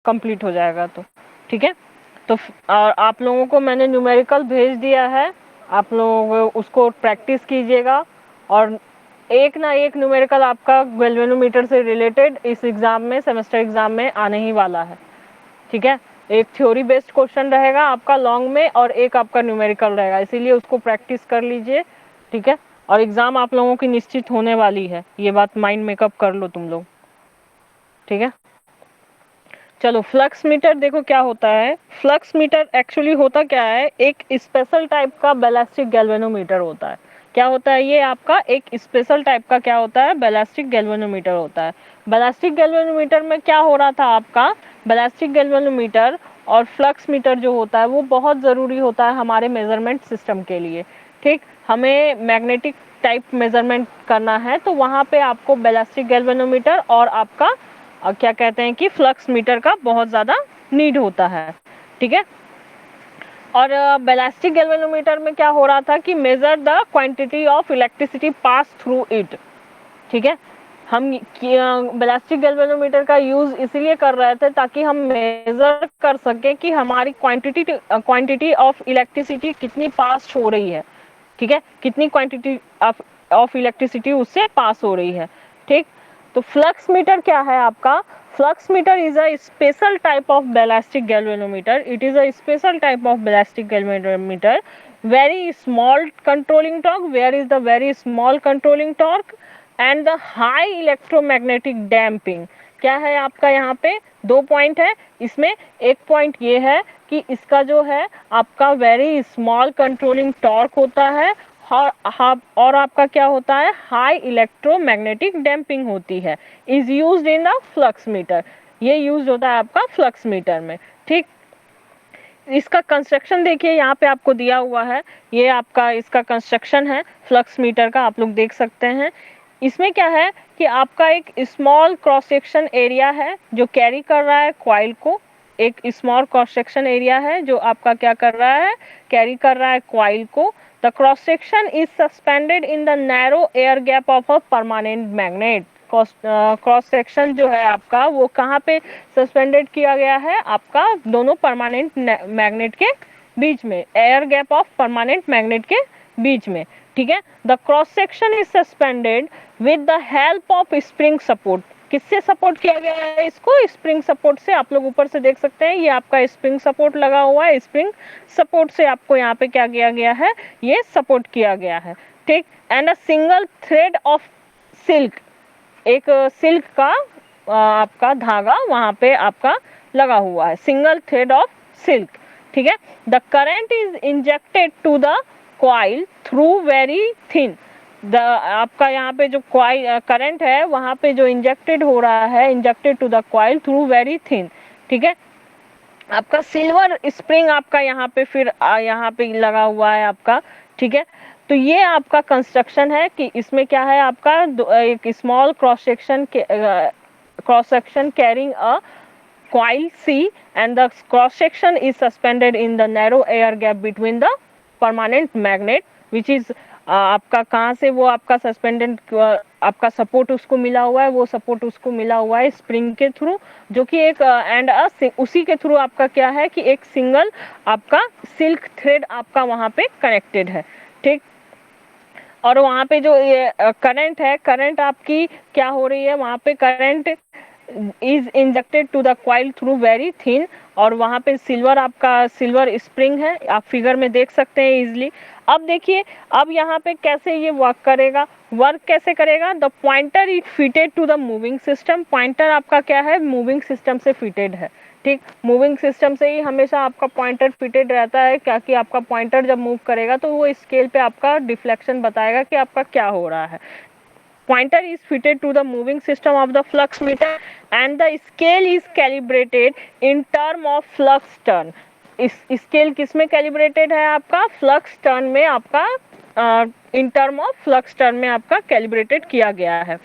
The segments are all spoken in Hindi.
कंप्लीट हो जाएगा। तो ठीक है, तो और आप लोगों को मैंने न्यूमेरिकल भेज दिया है, आप लोग उसको प्रैक्टिस कीजिएगा, और एक ना एक न्यूमेरिकल आपका गैल्वेनोमीटर से रिलेटेड इस एग्ज़ाम में, सेमेस्टर एग्ज़ाम में आने ही वाला है। ठीक है, एक थ्योरी बेस्ड क्वेश्चन रहेगा आपका लॉन्ग में, और एक आपका न्यूमेरिकल रहेगा, इसीलिए उसको प्रैक्टिस कर लीजिए। ठीक है, और एग्ज़ाम आप लोगों की निश्चित होने वाली है, ये बात माइंड मेकअप कर लो तुम लोग। ठीक है, चलो फ्लक्स मीटर देखो क्या होता है। फ्लक्स मीटर एक्चुअली होता क्या है, एक स्पेशल टाइप का बैलिस्टिक गैल्वेनोमीटर होता है। क्या होता है ये आपका एक स्पेशल टाइप का क्या होता है, बैलिस्टिक गैल्वेनोमीटर होता है। बैलिस्टिक गैल्वेनोमीटर में क्या हो रहा था आपका, बैलिस्टिक गैल्वेनोमीटर और फ्लक्स मीटर जो होता है वो बहुत ज़रूरी होता है हमारे मेजरमेंट सिस्टम के लिए। ठीक, हमें मैग्नेटिक टाइप मेजरमेंट करना है तो वहाँ पे आपको बैलिस्टिक गैल्वेनोमीटर और आपका क्या कहते हैं कि फ्लक्स मीटर का बहुत ज़्यादा नीड होता है। ठीक है, और बैलिस्टिक गैल्वेनोमीटर में क्या हो रहा था कि measure the quantity of electricity pass through it. ठीक है, हम बैलिस्टिक गैल्वेनोमीटर का यूज़ इसीलिए कर रहे थे ताकि हम मेजर कर सकें कि हमारी क्वांटिटी ऑफ इलेक्ट्रिसिटी कितनी पास हो रही है। ठीक है, कितनी क्वांटिटी ऑफ इलेक्ट्रिसिटी उससे पास हो रही है। ठीक, तो फ्लक्स मीटर क्या है आपका, flux meter is a special type of ballistic galvanometer, it is a special type of ballistic galvanometer, very small controlling torque, where is the very small controlling torque and the high electromagnetic damping। क्या है आपका यहाँ पे दो पॉइंट है, इसमें एक पॉइंट ये है कि इसका जो है आपका वेरी स्मॉल कंट्रोलिंग टॉर्क होता है, और आपका क्या होता है, हाई इलेक्ट्रोमैग्नेटिक डैम्पिंग होती है, is used in the flux meter. ये यूज होता है आपका फ्लक्स मीटर में। ठीक, इसका कंस्ट्रक्शन देखिए यहाँ पे आपको दिया हुआ है, ये आपका इसका कंस्ट्रक्शन है फ्लक्स मीटर का, आप लोग देख सकते हैं। इसमें क्या है कि आपका एक स्मॉल क्रॉस सेक्शन एरिया है जो कैरी कर रहा है कॉइल को, एक स्मॉल क्रॉस सेक्शन एरिया है जो आपका क्या कर रहा है, कैरी कर रहा है कॉइल को। The cross section is suspended in the narrow air gap of a permanent magnet. Cross section जो है आपका वो कहाँ पे सस्पेंडेड किया गया है, आपका दोनों परमानेंट मैग्नेट के बीच में, air gap of permanent magnet के बीच में। ठीक है, the cross section is suspended with the help of spring support. किससे सपोर्ट किया गया है इसको, स्प्रिंग सपोर्ट से। आप लोग ऊपर से देख सकते हैं ये आपका स्प्रिंग सपोर्ट लगा हुआ है, स्प्रिंग सपोर्ट से आपको यहाँ पे क्या किया गया है, ये सपोर्ट किया गया है। ठीक, and a single thread of silk, एक सिल्क का आपका धागा वहां पे आपका लगा हुआ है, सिंगल थ्रेड ऑफ सिल्क। ठीक है, the current is injected to the coil through very thin, the आपका यहाँ पे जो कॉइल करंट है वहां पे जो इंजेक्टेड हो रहा है, injected to the coil through very thin. ठीक है, आपका सिल्वर स्प्रिंग आपका यहाँ पे फिर यहाँ पे लगा हुआ है आपका। ठीक है, तो ये आपका कंस्ट्रक्शन है कि इसमें क्या है आपका एक small cross section carrying a coil C and the cross section is suspended in the narrow air gap between the permanent magnet which is आपका कहाँ से वो आपका सस्पेंडेड आपका सपोर्ट उसको मिला हुआ है, वो सपोर्ट उसको मिला हुआ है स्प्रिंग के थ्रू, जो कि एक एंड उसी के थ्रू आपका क्या है कि एक सिंगल आपका सिल्क थ्रेड आपका वहाँ पे कनेक्टेड है। ठीक, और वहाँ पे जो ये करंट है, करंट आपकी क्या हो रही है वहाँ पे, current is injected to the coil through very thin, और वहाँ पे सिल्वर आपका सिल्वर स्प्रिंग है, आप फिगर में देख सकते हैं इजिली। अब देखिए अब यहाँ पे कैसे ये वर्क करेगा, वर्क कैसे करेगा, the pointer is fitted to the moving system, pointer आपका क्या है, मूविंग सिस्टम से फिटेड है। ठीक, मूविंग सिस्टम से ही हमेशा आपका पॉइंटर फिटेड रहता है, क्या कि आपका पॉइंटर जब मूव करेगा तो वो स्केल पे आपका डिफ्लेक्शन बताएगा कि आपका क्या हो रहा है। Pointer is fitted to the moving system of the flux meter and the scale is calibrated in term of flux turn। इस स्केल किस में कैलिब्रेटेड है आपका, फ्लक्स टर्न में आपका in term of flux turn में आपका कैलिब्रेटेड किया गया है।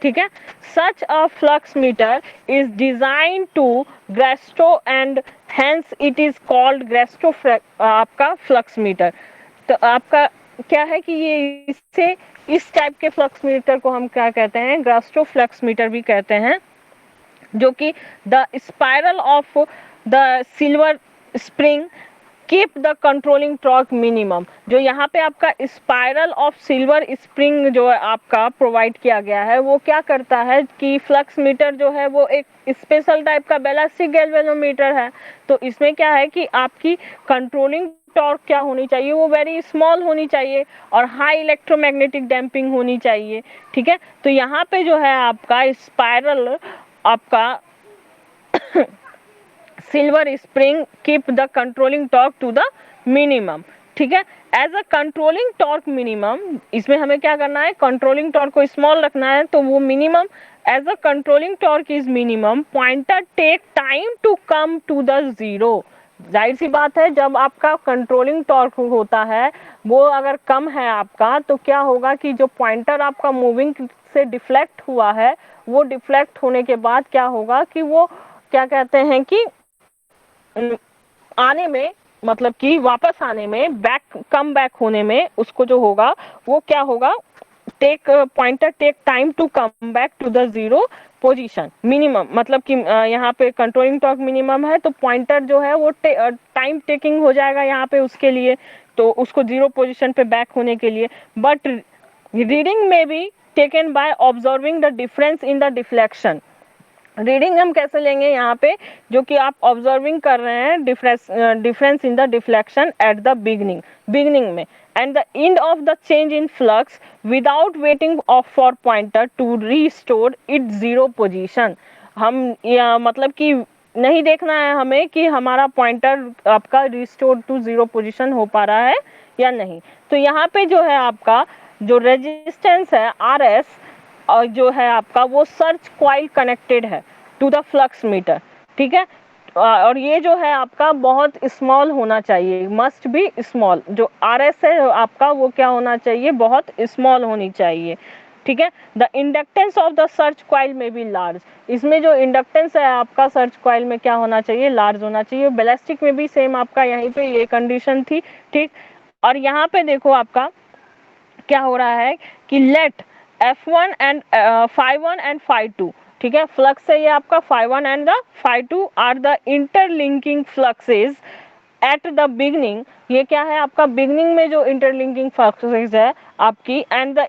ठीक है, such a flux meter is design to Grassot and hence it is called Grassot आपका फ्लक्स मीटर। तो आपका क्या है कि ये इससे इस टाइप के फ्लक्स मीटर को हम क्या कहते हैं, ग्रेस्टो फ्लक्स मीटर भी कहते हैं। जो कि the spiral of the silver spring keep the controlling torque minimum. जो यहाँ पे आपका स्पाइरल ऑफ सिल्वर स्प्रिंग जो आपका प्रोवाइड किया गया है वो क्या करता है कि फ्लक्स मीटर जो है वो एक स्पेशल टाइप का बैलिस्टिक गैल्वेनोमीटर है। तो इसमें क्या है कि आपकी कंट्रोलिंग टॉर्क क्या होनी चाहिए, वो वेरी स्मॉल होनी चाहिए और हाई इलेक्ट्रोमैग्नेटिक डैम्पिंग होनी चाहिए। ठीक है, तो यहाँ पे जो है आपका स्पाइरल आपका silver spring keep the controlling torque to the minimum. ठीक है, as a controlling torque minimum, इसमें हमें क्या करना है, कंट्रोलिंग टॉर्क को स्मॉल रखना है, तो वो minimum as a controlling torque is minimum pointer take time to come to the zero. जाहिर सी बात है, जब आपका कंट्रोलिंग टॉर्क होता है वो अगर कम है आपका, तो क्या होगा कि जो पॉइंटर आपका मूविंग से डिफ्लेक्ट हुआ है, वो डिफ्लेक्ट होने के बाद क्या होगा कि वो क्या कहते हैं कि आने में, मतलब कि वापस आने में, कम बैक होने में उसको जो होगा वो क्या होगा, pointer take time to come back to the zero position minimum. मतलब कि यहाँ पे कंट्रोलिंग टॉर्क मिनिमम है तो पॉइंटर जो है वो टाइम टेकिंग हो जाएगा यहाँ पे उसके लिए, तो उसको जीरो पोजीशन पे बैक होने के लिए। बट रीडिंग में be taken by observing the difference in the deflection. Reading हम कैसे लेंगे यहाँ पे, जो कि आप ऑब्जर्विंग कर रहे हैं difference in the deflection at the beginning में, and the end of the change in flux without waiting of for pointer to restore it zero position. हम मतलब कि नहीं देखना है हमें कि हमारा पॉइंटर आपका रिस्टोर टू जीरो पोजीशन हो पा रहा है या नहीं। तो यहाँ पे जो है आपका जो रेजिस्टेंस है RS और जो है आपका वो सर्च कॉइल कनेक्टेड है टू द फ्लक्स मीटर। ठीक है, और ये जो है आपका बहुत स्मॉल होना चाहिए, मस्ट बी स्मॉल। जो RS है आपका वो क्या होना चाहिए, बहुत स्मॉल होनी चाहिए। ठीक है, the inductance of the search coil में भी लार्ज। इसमें जो इंडक्टेंस है आपका सर्च कॉइल में क्या होना चाहिए, लार्ज होना चाहिए। बैलिस्टिक में भी सेम आपका यहीं पे ये कंडीशन थी। ठीक, और यहाँ पे देखो आपका क्या हो रहा है कि late F1 and phi1 and phi2, ठीक है, फ्लक्स है ये आपका phi1 and the phi2 are the interlinking fluxes at the beginning. ये क्या है आपका बिगनिंग में जो इंटरलिंकिंग फ्लक्सेस है आपकी, and the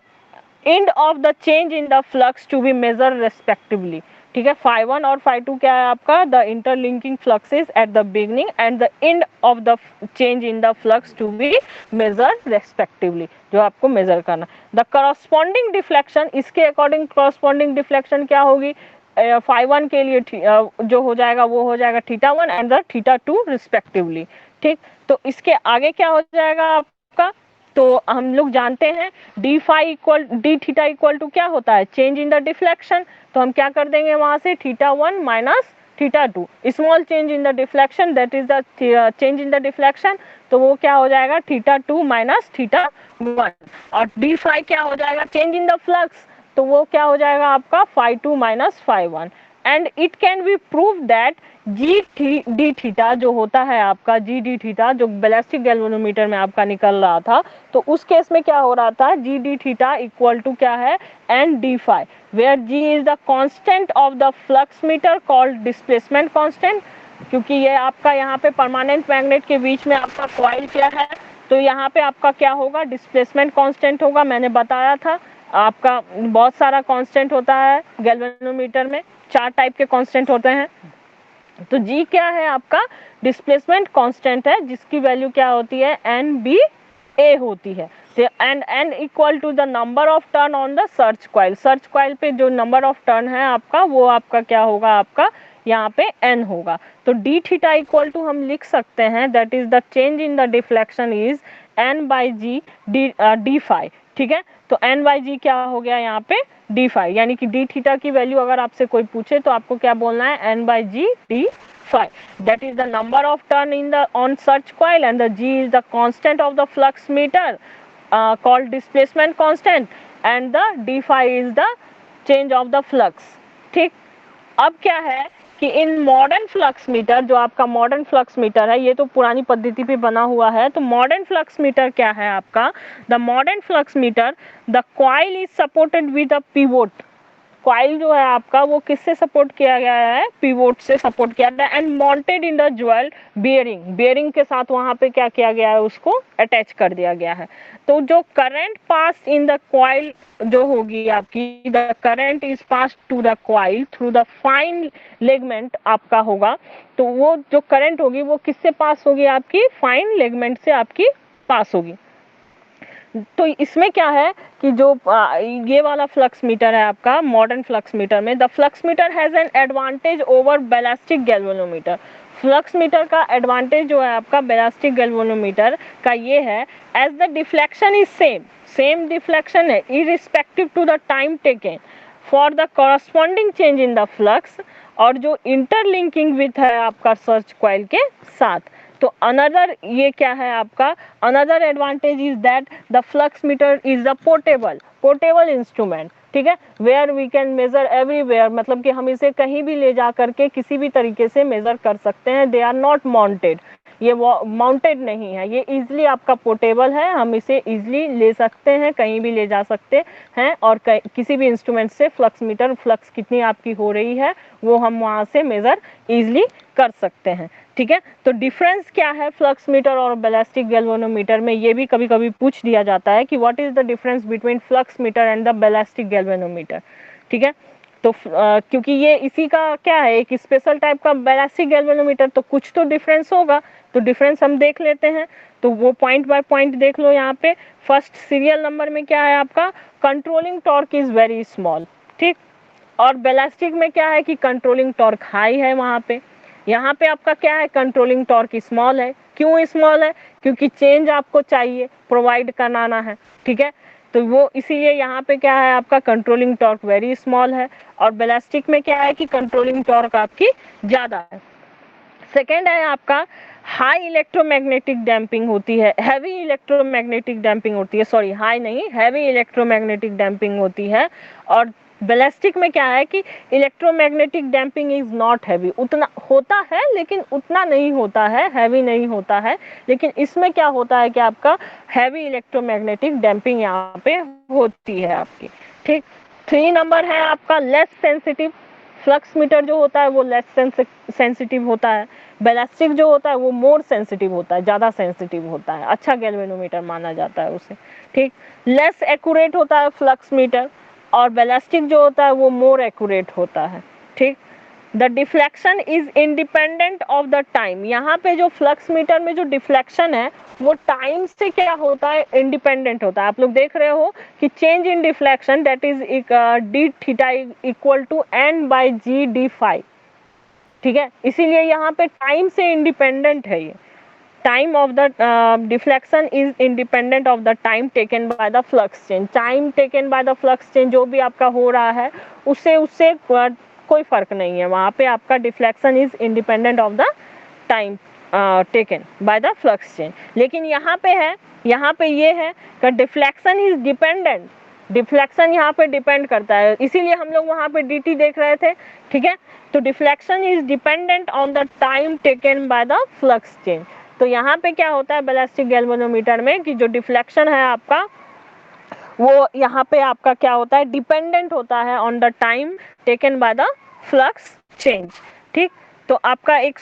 end of the change in the flux to be measure respectively. ठीक है, phi1 और phi2 क्या है आपका, the interlinking fluxes at the beginning and the end of the change in the flux to be measure respectively, जो आपको मेजर करना। द करस्पॉन्डिंग डिफ्लेक्शन, इसके अकॉर्डिंग करस्पॉन्डिंग डिफ्लेक्शन क्या होगी, phi1 के लिए जो हो जाएगा वो हो जाएगा θ1 एंड द θ2 रिस्पेक्टिवली। ठीक, तो इसके आगे क्या हो जाएगा आपका, तो हम लोग जानते हैं डी थीटा इक्वल टू क्या होता है, चेंज इन द डिफ्लेक्शन। तो हम क्या कर देंगे वहां से, θ1 माइनस θ2, small change in the deflection, that is the change in the deflection. तो वो क्या हो जाएगा θ2 माइनस θ1, और डी फाई क्या हो जाएगा, चेंज इन द फ्लक्स, तो वो क्या हो जाएगा आपका phi2 minus phi1। And it can be prove that ji d theta जो होता है आपका, जी डी थीटा जो बैलिस्टिक गैल्वेनोमीटर में आपका निकल रहा था, तो उस केस में क्या हो रहा था, G d theta equal to क्या है, N d phi, where G is the constant of the flux meter called displacement constant. क्योंकि ये आपका यहाँ पे परमानेंट मैग्नेट के बीच में आपका कॉइल क्या है, तो यहाँ पे आपका क्या होगा, डिस्प्लेसमेंट कांस्टेंट होगा। मैंने बताया था आपका बहुत सारा कांस्टेंट होता है गैल्वेनोमीटर में, 4 टाइप के कांस्टेंट होते हैं। तो जी क्या है आपका, डिस्प्लेसमेंट कांस्टेंट है, जिसकी वैल्यू क्या होती है, एन बी ए होती है। And N equal to the number of turn on the search coil, search coil पे जो नंबर ऑफ टर्न है आपका वो आपका क्या होगा, आपका यहाँ पे एन होगा। तो डी थीटा इक्वल टू हम लिख सकते हैं, that is the change in the deflection is N by G d phi. ठीक है, तो एन बाई जी क्या हो गया यहाँ पे, डी फाई, यानी कि डी थीटा की वैल्यू अगर आपसे कोई पूछे तो आपको क्या बोलना है, N by G d phi, that is the number of turn in the on search coil, and the G is the constant of the flux meter called displacement constant, and the d phi is the change of the flux। ठीक, अब क्या है कि इन मॉडर्न फ्लक्स मीटर, जो आपका मॉडर्न फ्लक्स मीटर है, ये तो पुरानी पद्धति पे बना हुआ है, तो मॉडर्न फ्लक्स मीटर क्या है आपका, the modern flux meter, the coil is supported with a pivot. Coil जो है आपका वो किससे सपोर्ट किया गया है, पिवोट से सपोर्ट किया गया है, and mounted in the jewel bearing, bearing के साथ वहां पे क्या किया गया है, उसको अटैच कर दिया गया है। तो जो current pass in the coil जो होगी आपकी, the current is pass to the coil through the fine ligament आपका होगा, तो वो जो करंट होगी वो किससे पास होगी, आपकी फाइन लेगमेंट से आपकी पास होगी। तो इसमें क्या है कि जो ये वाला फ्लक्स मीटर है आपका, मॉडर्न फ्लक्स मीटर में, the flux meter has an advantage over ballistic galvanometer. Flux meter का एडवांटेज जो है आपका बैलिस्टिक गैल्वेनोमीटर का ये है, as the deflection is same deflection है irrespective to the time taken for the corresponding change in the flux, और जो इंटरलिंकिंग विथ है आपका सर्च कॉइल के साथ। तो अनदर ये क्या है आपका, another advantage is that the flux meter is the portable instrument, ठीक है, where we can measure everywhere, मतलब कि हम इसे कहीं भी ले जा करके किसी भी तरीके से मेजर कर सकते हैं। दे आर नॉट माउंटेड, ये माउंटेड नहीं है, ये इजिली आपका पोर्टेबल है, हम इसे इजिली ले सकते हैं, कहीं भी ले जा सकते हैं, और किसी भी इंस्ट्रूमेंट से फ्लक्स मीटर, फ्लक्स कितनी आपकी हो रही है वो हम वहाँ से मेजर इजिली कर सकते हैं, ठीक है। तो डिफरेंस क्या है फ्लक्स मीटर और बैलिस्टिक गैल्वेनोमीटर में, ये भी कभी कभी पूछ दिया जाता है कि what is the difference between flux meter and the ballistic galvanometer, ठीक है। तो क्योंकि ये इसी का क्या है, एक स्पेशल टाइप का बैलिस्टिक गैल्वेनोमीटर, तो कुछ तो डिफरेंस होगा, तो डिफरेंस हम देख लेते हैं। तो वो पॉइंट बाय पॉइंट देख लो यहाँ पे। फर्स्ट सीरियल नंबर में क्या है आपका, controlling torque is very small, ठीक, और बैलिस्टिक में क्या है कि कंट्रोलिंग टॉर्क हाई है वहाँ पे। यहाँ पे आपका क्या है, कंट्रोलिंग टॉर्क स्मॉल है। क्यों स्मॉल है, क्योंकि चेंज आपको चाहिए, प्रोवाइड कराना है, ठीक है, तो वो इसीलिए यहाँ पे क्या है आपका कंट्रोलिंग टॉर्क वेरी स्मॉल है, और बैलिस्टिक में क्या है कि कंट्रोलिंग टॉर्क आपकी ज़्यादा है। सेकेंड है आपका हाई इलेक्ट्रोमैग्नेटिक डैम्पिंग होती है, हैवी इलेक्ट्रोमैग्नेटिक डैम्पिंग होती है, सॉरी हाई नहीं, हैवी इलेक्ट्रोमैग्नेटिक डैम्पिंग होती है। और बैलिस्टिक में क्या है कि electromagnetic damping is not heavy, उतना होता है लेकिन उतना नहीं होता है, हैवी नहीं होता है, लेकिन इसमें क्या होता है कि आपका हैवी इलेक्ट्रोमैग्नेटिक डैम्पिंग यहाँ पे होती है आपकी, ठीक। 3 नंबर है आपका लेस सेंसिटिव, फ्लक्स मीटर जो होता है वो लेस सेंसिटिव होता है, बैलिस्टिक जो होता है वो मोर सेंसिटिव होता है, ज़्यादा सेंसिटिव होता है, अच्छा गैल्वेनोमीटर माना जाता है उसे, ठीक। लेस एक्यूरेट होता है फ्लक्स मीटर, और बैलिस्टिक जो होता है वो मोर एक्यूरेट होता है, ठीक। The deflection is independent of the time, यहाँ पे जो फ्लक्स मीटर में जो डिफ्लेक्शन है वो टाइम से क्या होता है, इंडिपेंडेंट होता है। आप लोग देख रहे हो कि change in deflection that is d theta equal to N by G d phi, ठीक है, इसीलिए यहाँ पे टाइम से इंडिपेंडेंट है ये। Time of the deflection is independent of the time taken by the flux change, time taken by the flux change जो भी आपका हो रहा है उससे उससे कोई फर्क नहीं है, वहाँ पे आपका deflection is independent of the time taken by the flux change. लेकिन यहाँ पे है, यहाँ पे ये है कि डिफ्लेक्शन इज डिपेंडेंट, डिफ्लेक्शन यहाँ पे डिपेंड करता है, इसीलिए हम लोग वहाँ पे dt देख रहे थे, ठीक है। तो deflection is dependent on the time taken by the flux change. तो यहाँ पे क्या होता है बैलिस्टिक गैल्वेनोमीटर में कि जो डिफ्लेक्शन है आपका वो यहाँ पे आपका क्या होता है, डिपेंडेंट होता है on the time taken by the flux change, ठीक। तो आपका एक